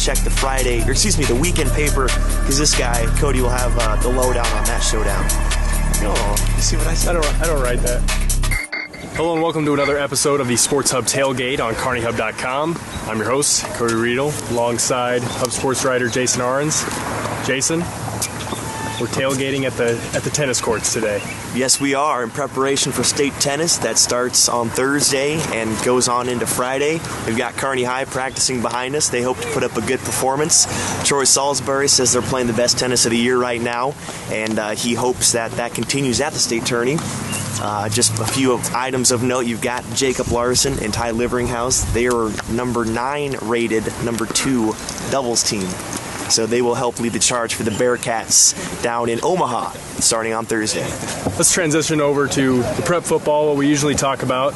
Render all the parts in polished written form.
check the weekend paper, because this guy, Cody, will have the lowdown on that showdown. Oh, you see what I said? I don't write that. Hello and welcome to another episode of the Sports Hub Tailgate on CarneyHub.com. I'm your host, Cody Riedel, alongside Hub Sports writer Jason Ahrens. Jason, we're tailgating at the tennis courts today. Yes, we are, in preparation for state tennis that starts on Thursday and goes on into Friday. We've got Kearney High practicing behind us. They hope to put up a good performance. Troy Salisbury says they're playing the best tennis of the year right now, and he hopes that continues at the state tourney. Just a few items of note. You've got Jacob Larson and Ty Liveringhouse. They are number 9 rated, number 2 doubles team. So they will help lead the charge for the Bearcats down in Omaha starting on Thursday. Let's transition over to the prep football, what we usually talk about.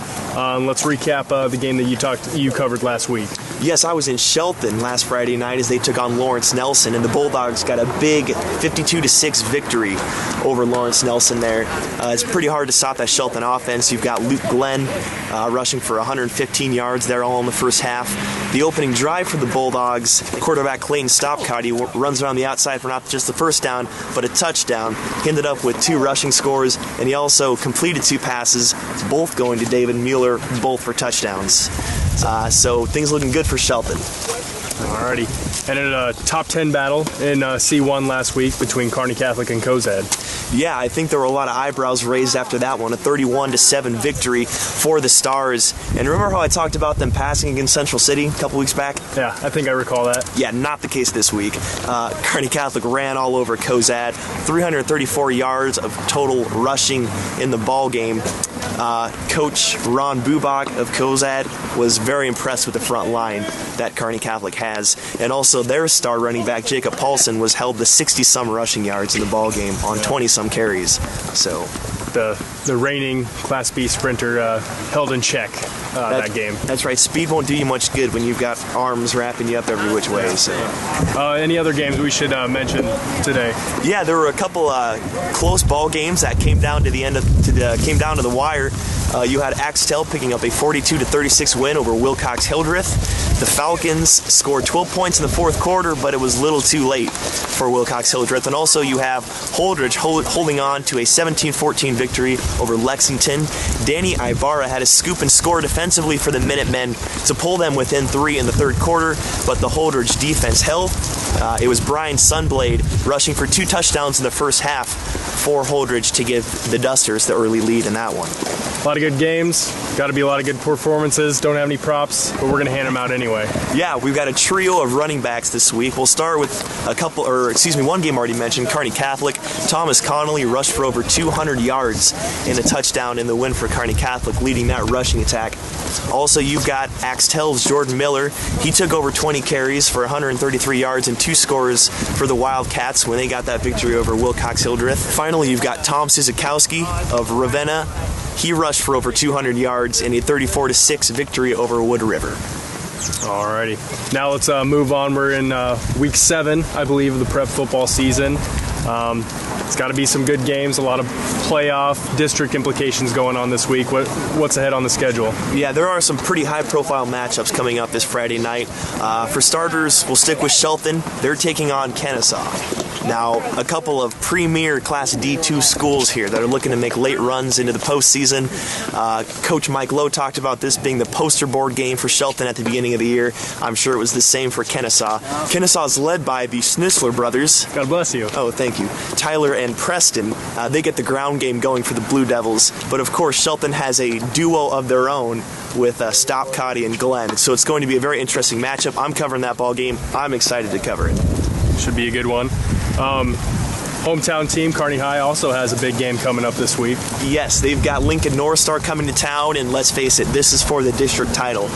Let's recap the game that you covered last week. Yes, I was in Shelton last Friday night as they took on Lawrence Nelson, and the Bulldogs got a big 52-6 victory over Lawrence Nelson there. It's pretty hard to stop that Shelton offense. You've got Luke Glenn rushing for 115 yards there all in the first half. The opening drive for the Bulldogs, quarterback Clayton Stopcott, he runs around the outside for not just the first down, but a touchdown. He ended up with 2 rushing scores, and he also completed 2 passes, both going to David Mueller, both for touchdowns. So things looking good for Shelton. Alrighty. And in a top 10 battle in C1 last week between Kearney Catholic and Cozad. Yeah, I think there were a lot of eyebrows raised after that one. A 31-7 victory for the Stars. And remember how I talked about them passing against Central City a couple weeks back? Yeah, I think I recall that. Yeah, not the case this week. Kearney Catholic ran all over Cozad. 334 yards of total rushing in the ball game. Coach Ron Bubach of Cozad was very impressed with the front line that Kearney Catholic has. And also their star running back, Jacob Paulson, was held to 60-some rushing yards in the ball game on 20-some carries. So the reigning Class B sprinter held in check that game. That's right. Speed won't do you much good when you've got arms wrapping you up every which way. So, any other games we should mention today? Yeah, there were a couple close ball games that came down to the wire. You had Axtell picking up a 42-36 win over Wilcox Hildreth. The Falcons scored 12 points in the fourth quarter, but it was a little too late for Wilcox Hildreth. And also you have Holdridge holding on to a 17-14 victory over Lexington. Danny Ibarra had a scoop and score defensively for the Minutemen to pull them within 3 in the third quarter, but the Holdridge defense held. It was Brian Sunblade rushing for 2 touchdowns in the first half for Holdridge to give the Dusters the early lead in that one. A lot of good games. Got to be a lot of good performances. Don't have any props, but we're going to hand them out anyway. Yeah, we've got a trio of running backs this week. We'll start with one game already mentioned, Kearney Catholic. Thomas Connolly rushed for over 200 yards in a touchdown in the win for Kearney Catholic, leading that rushing attack. Also, you've got Axtell's Jordan Miller. He took over 20 carries for 133 yards and 2 scores for the Wildcats when they got that victory over Wilcox Hildreth. Finally, you've got Tom Sizikowski of Ravenna. He rushed for over 200 yards in a 34-6 victory over Wood River. Alrighty. Now let's move on. We're in week 7, I believe, of the prep football season. It's got to be some good games, a lot of playoff district implications going on this week. What's ahead on the schedule? Yeah, there are some pretty high-profile matchups coming up this Friday night. For starters, we'll stick with Shelton. They're taking on Kennesaw. Now, a couple of premier Class D2 schools here that are looking to make late runs into the postseason. Coach Mike Lowe talked about this being the poster board game for Shelton at the beginning of the year. I'm sure it was the same for Kennesaw. Kennesaw is led by the Schnitzler brothers. God bless you. Oh, thank you. Tyler and Preston. They get the ground game going for the Blue Devils. But, of course, Shelton has a duo of their own with Stopcott and Glenn. So it's going to be a very interesting matchup. I'm covering that ball game. I'm excited to cover it. Should be a good one. Hometown team, Kearney High, also has a big game coming up this week. Yes, they've got Lincoln North Star coming to town, and let's face it, this is for the district title.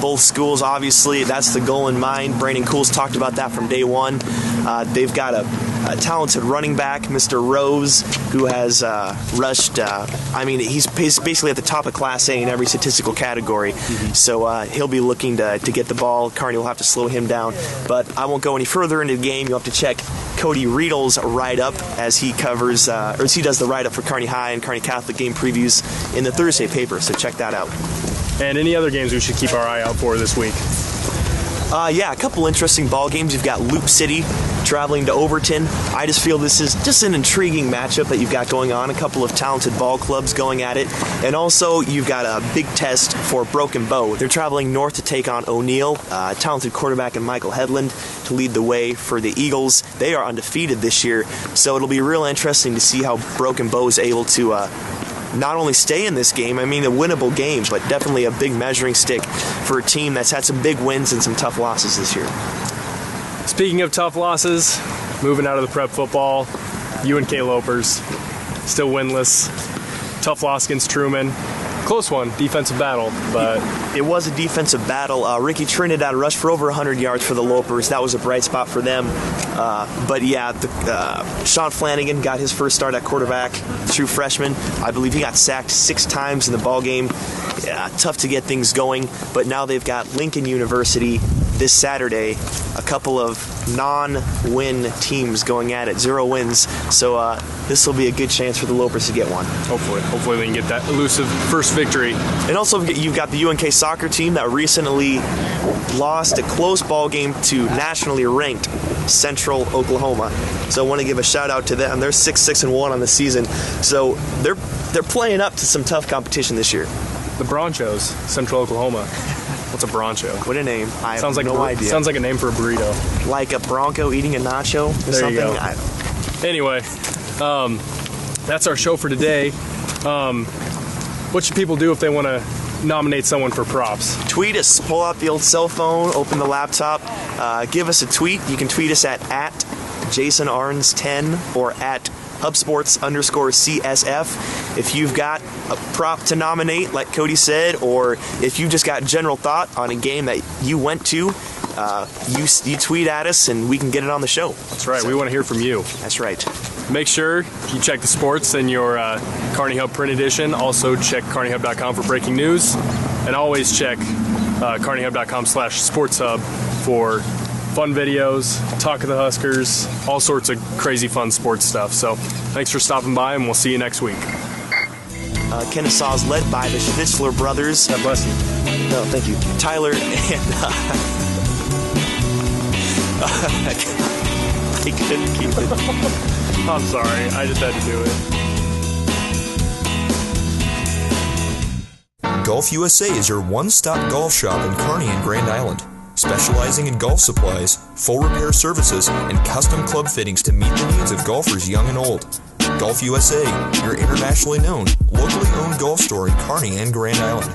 Both schools, obviously, that's the goal in mind. Brandon Cools talked about that from day one. They've got a talented running back, Mr. Rose, who has rushed, he's basically at the top of Class A in every statistical category. Mm-hmm. So he'll be looking to get the ball. Kearney will have to slow him down. But I won't go any further into the game. You'll have to check Cody Riedel's write-up as he covers, he does the write-up for Kearney High and Kearney Catholic game previews in the Thursday paper. So check that out. And any other games we should keep our eye out for this week? Yeah, a couple interesting ball games. You've got Loop City traveling to Overton. I just feel this is just an intriguing matchup that you've got going on. A couple of talented ball clubs going at it. And also, you've got a big test for Broken Bow. They're traveling north to take on O'Neill, talented quarterback in Michael Headland, to lead the way for the Eagles. They are undefeated this year, so it'll be real interesting to see how Broken Bow is able to not only stay in this game, I mean a winnable game, but definitely a big measuring stick for a team that's had some big wins and some tough losses this year. Speaking of tough losses, moving out of the prep football, UNK Lopers, still winless. Tough loss against Truman. Close one, defensive battle, but it was a defensive battle. Ricky Trinidad rushed for over 100 yards for the Lopers. That was a bright spot for them. But yeah, Sean Flanagan got his first start at quarterback, true freshman. I believe he got sacked 6 times in the ball game. Yeah, tough to get things going. But now they've got Lincoln University this Saturday, a couple of non-win teams going at it, 0 wins. So this will be a good chance for the Lopers to get one. Hopefully they can get that elusive first victory. And also you've got the UNK soccer team that recently lost a close ball game to nationally ranked Central Oklahoma. So I want to give a shout out to them. They're 6-1 on the season. So they're playing up to some tough competition this year. The Bronchos, Central Oklahoma. What's a Broncho? What a name. I sounds have like no idea. Sounds like a name for a burrito. Like a Bronco eating a nacho or there something? You go. Anyway, that's our show for today. What should people do if they want to nominate someone for props? Tweet us. Pull out the old cell phone, open the laptop, give us a tweet. You can tweet us at JasonArns10 or at HubSports_CSF. If you've got a prop to nominate, like Cody said, or if you just got general thought on a game that you went to, you tweet at us and we can get it on the show. That's right. So, we want to hear from you. That's right. Make sure you check the sports in your Kearney Hub print edition. Also check KearneyHub.com for breaking news. And always check KearneyHub.com/sportshub for fun videos, talk of the Huskers, all sorts of crazy fun sports stuff. So thanks for stopping by, and we'll see you next week. Kennesaw is led by the Schnitzler brothers. God bless you. No, thank you. Tyler and... I couldn't keep it. I'm sorry. I just had to do it. Golf USA is your one-stop golf shop in Kearney and Grand Island, specializing in golf supplies, full repair services, and custom club fittings to meet the needs of golfers young and old. Golf USA, your internationally known, locally owned golf store in Kearney and Grand Island.